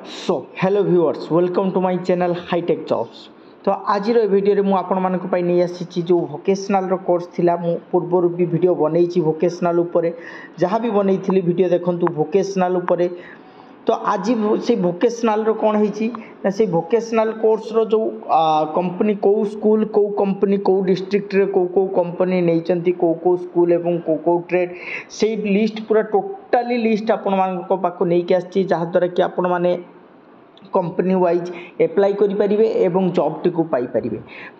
So hello viewers welcome to my channel hitech jobs. तो आज video में आपण मानक नहीं आसी जो वोकेशनल कोर्स थिला मु पूर्व भी वीडियो बनई वोकेशनल उपरे जहाँ भी बनई वीडियो देखूँ वोकेशनल उपरे। तो आज से वोकेशनल कौन है से वोकेशनल कोर्स रो जो कंपनी कौ स्कूल कौ कंपनी कौ डिस्ट्रिक्ट रे कौ कंपनी नहीं कौ स्कूल एवं कौ ट्रेड से लिस्ट पूरा टोटाली लिस्ट आपण मानक पाखु नहीं कि आसी जहाँद्वारा कि आपण माने कंपनी वाइज एप्लाई करें एवं जॉब टी पाइपर।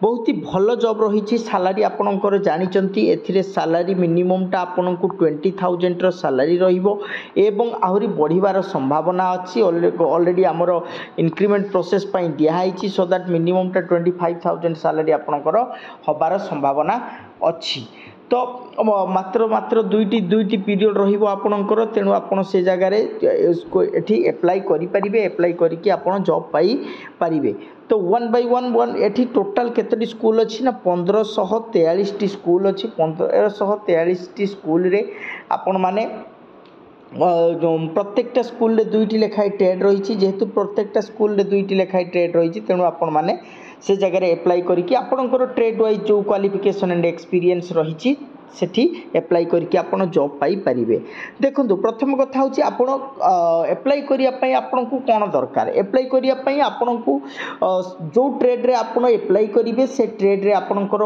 बहुत ही भल जॉब रही सालारी आपणकर जानते ए सालारी मिनिममटा आपन को 20,000 सालारी रही आहरी बढ़िबार संभावना अच्छी। ऑलरेडी आमर इंक्रीमेंट प्रोसेस दिखाई सो दैट मिनिममटा 25,000 सालारी आपणकर हबार संभावना अच्छी। तो मात्र दुईटी पीरियड रहा तेणु आपड़ से जगार ये एप्लाई करें एप्लाई करके आपड़ जॉब पाई पारिबे। तो वन बाय वन एठी टोटाल केतोटी स्कूल अच्छी ना 1543 स्कूल अच्छी। 1543 स्कूल रे आपण माने प्रत्येकटा स्कूल रे दुईटी लेखाई ट्रेड रही जेहेतु प्रत्येकटा स्कूल रे दुईटी लेखाई ट्रेड रही तेणु आपण माने से जगह एप्लाई करके आपणकर ट्रेड वाइज जो क्वालिफिकेशन एंड एक्सपीरियंस रही सेठी एप्लाई करके आपण जॉब पाई परिबे। देखंतु प्रथम कथा होची आपण एप्लाई करिया पई आपण को कोन दरकार। एप्लाई करिया पई आपण को जो ट्रेड रे आपण एप्लाई करिवे से ट्रेड रे आपणकर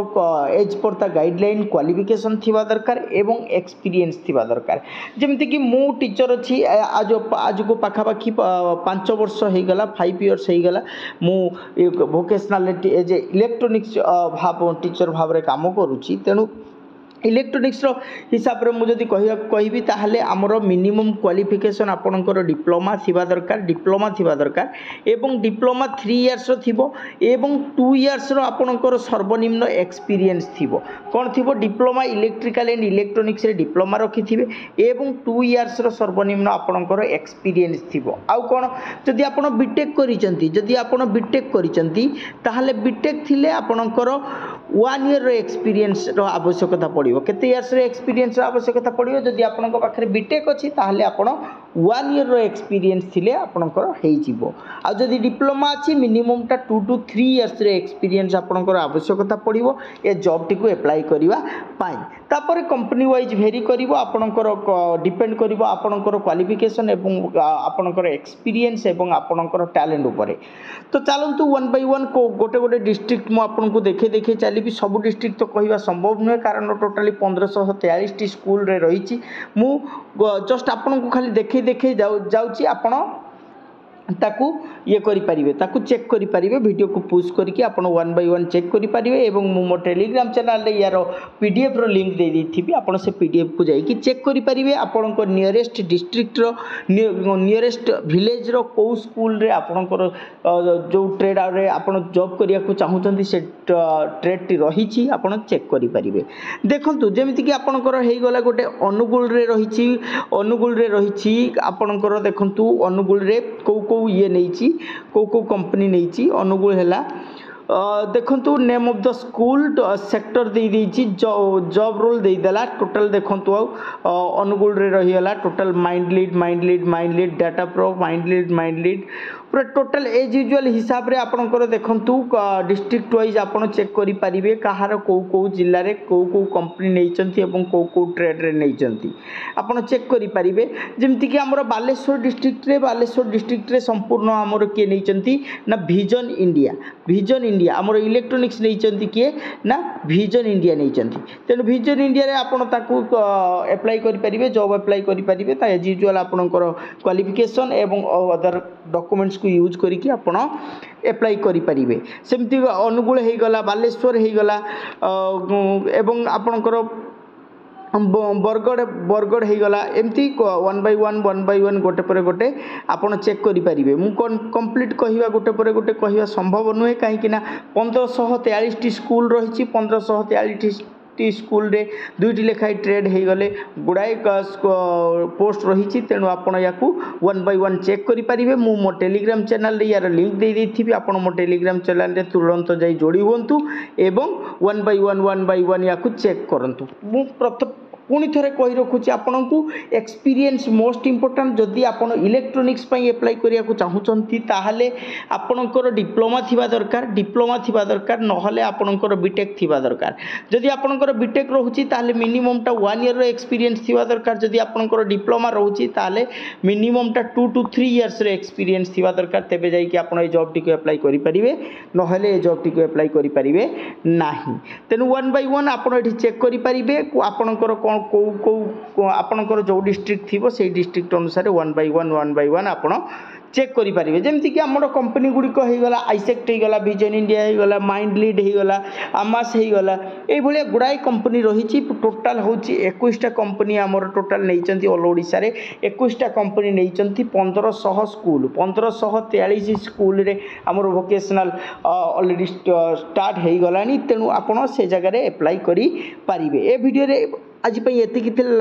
एज पर ता गाइडलाइन क्वालिफिकेशन थिबा दरकार एवं एक्सपीरियंस थिबा दरकार। जेमति कि मु टीचर अछि आज को पाखापाखी 5 वर्ष हो गला 5 इयर्स हो गला मु वोकेशनल एज इलेक्ट्रोनिक्स टीचर भाव में काम करुच्ची। तेणु इलेक्ट्रोनिक्स हिसाब से मुझे कहबी ताहले आमर मिनिमम क्वालिफिकेशन आपणकर डिप्लोमा थिबा दरकार एवं डिप्लोमा 3 इयर्स थिबो एवं 2 इयर्स आपणकर सर्वनिम्न एक्सपीरियंस थिबो। कौन थिबो डिप्लोमा इलेक्ट्रिकल एंड इलेक्ट्रोनिक्स रे डिप्लोमा रखिथिबे एवं 2 इयर्स सर्वनिम्न आपणकर एक्सपीरियंस थिबो। आउ कोन जदि आपण बीटेक करिसंती जदि आपण बीटेक करिसंती ताहले बीटेक थिले आपणकर 1 इयर रो एक्सपीरियंस रो आवश्यकता पड़े केते इयर्स रे एक्सपीरियंस आवश्यकता पड़ो। जदि आपन पाखे बीटेक अच्छी ताहले आपण 1 इयर रो एक्सपीरियंस थिले आपनकर हेई जिवो। आ जदि डिप्लोमा अच्छी मिनिमम टा 2 to 3 इयर्स रे एक्सपीरियंस आपनकर आवश्यकता पड़ो ए जॉब टी को एप्लाई करिवा पाई। तापर कंपनी वाइज भेरी करिवो आपनकर डिपेंड करिवो आपनकर क्वालिफिकेशन एवं आपनकर एक्सपीरियंस एवं आपनकर टैलेंट उपरे। तो चलंतु वन बाय वन को गोटे डिस्ट्रिक्ट मु आपन को देखे चली सब डिस्ट्रिक्ट तो कहवा संभव नुहे कारण टोटाली 1543 स्कूल रे रही मु जस्ट आपन को खाली देखे जाउची आपण ताकू ये करि परिबे ताकू चेक करि परिबे वीडियो को पुश करके आपण 1 बाय 1 चेक करि परिबे एवं मो टेलीग्राम चैनल रे यार पीडीएफ रो लिंक दे देथिबी आपण से पीडीएफ को जाई कि चेक करि परिबे आपण को नियरेस्ट डिस्ट्रिक्ट रो नियरेस्ट विलेज रो को स्कूल रे आपण को जो ट्रेड रे आपण जॉब करिया को चाहुचंती से ट्रेड टी रही आपण चेक करि परिबे। देखंतु जेमिति कि आपण को हेई गला गोटे अनुगुल रे रही आपण को देखंतु अनुगुल रे को ये नहीं को कंपनी नहीं अनुगुल है देखंतु name of the school sector दे देछि जॉब रोल दे देला टोटल देखंतु अनुगुल रे रहीला total mind lead data pro mind lead पूरा टोटल एज यूजुअल हिसाब रे आपनकर देखंतु डिस्ट्रिक्ट वाइज आपण चेक करि परिबे कहार को जिल्ला रे को कंपनी नैचंती एवं को ट्रेड रे नैचंती आपण चेक करि परिबे। जेमति कि हमर बालेश्वर डिस्ट्रिक्ट रे संपूर्ण हमर के नैचंती ना विजन इंडिया हमर इलेक्ट्रोनिक्स नैचंती के ना विजन इंडिया नैचंती। तेनु विजन इंडिया रे आपण ताकू अप्लाई करि परिबे जॉब अप्लाई करि परिबे ता एज यूजुअल आपनकर क्वालिफिकेशन एवं अदर डॉक्यूमेंट्स को यूज करके आपण एप्लाई करि परिबे। सेमति अनुगुल हे गला बालेश्वर हे गला एवं आपनकर बरगढ़ हो गला एमती 1 बाय 1 गोटे पर गोटे आपण चेक करि परिबे। मु कंप्लीट कहिवा गोटे पर गोटे कहिवा संभव नुहे कहीं ना 1543 स्कूल रही 1543 स्कूल रे दुईटी लेखाई ट्रेड हो गले गुड़ाए पोस्ट रही तेणु आपण या 1 बाय 1 चेक करि परिबे। मु मो टेलीग्राम चैनल रे यार लिंक दे देथिबी आपण मो टेलीग्राम चैनल रे तुरंत जाई जोड़ी हुंतु एवं 1 बाय 1 या चेक करंतु। मु पुणी थे कही रखुच्छी आपण को एक्सपीरियंस मोस्ट इंपोर्टेंट जदि आप इलेक्ट्रोनिक्स एप्लाई करिया को चाहूँगी ताहले आपणकर डिप्लोमा थिबा दरकार नहले आपणकर बीटेक थिबा दरकार जदि आपणकर बीटेक रोची ताहले मिनिमम टा 1 ईयर रो एक्सपीरियंस थिबा दरकार जदि आपणकर डिप्लोमा रोची ताहले मिनिमम टा 2 to 3 इयर्स रो एक्सपीरियंस थिबा दरकार तेबे जाई कि आपण ए जॉब टी को अप्लाई करि परिबे नहले ए जॉब टी को अप्लाई करि परिबे नाही तेनु 1 by 1 आपण एठी चेक करि परिबे आपणकर कोन को आपणकर जो डिस्ट्रिक्ट थिबो से डिस्ट्रिक्ट अनुसार 1 by 1 आपण चेक करि परिबे जेमति कि हमर कंपनी गुडी को हेगला आइसेक्ट हेगला विजन इंडिया हेगला माइंड लीड हेगला आमास हेगला ए भलिया गुडाई कंपनी रहिछि टोटल होछि 21 टा कंपनी हमर टोटल नैचंती ऑल ओडिसा रे 21 टा कंपनी नैचंती 1500 स्कूल 1543 स्कूल रे हमर वोकेशनल ऑलरेडी स्टार्ट हेगलानी तेनु आपण से जगह रे अप्लाई करि परिबे ए वीडियो रे आज ये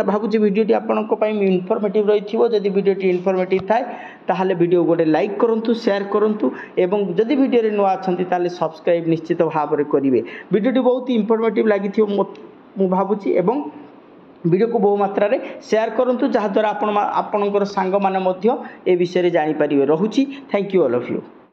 भावुँ भिडियोटी आपण इनफर्मेटिव रही जदि भिडियोटी इनफर्मेटिव थाए ताहले वीडियो गोटे लाइक करूँ शेयर करूँ एवं जदि भिडियो नुआ अच्छा सब्सक्राइब निश्चित भाव में करेंगे भिडियोटी बहुत इनफर्मेटिव लगी मु भावुँ एवं वीडियो को बहु मात्रा रे शेयर करूँ जहाँद्वारा आपणकर सांग मैंने ए विषय जापर रोची thank you all of you.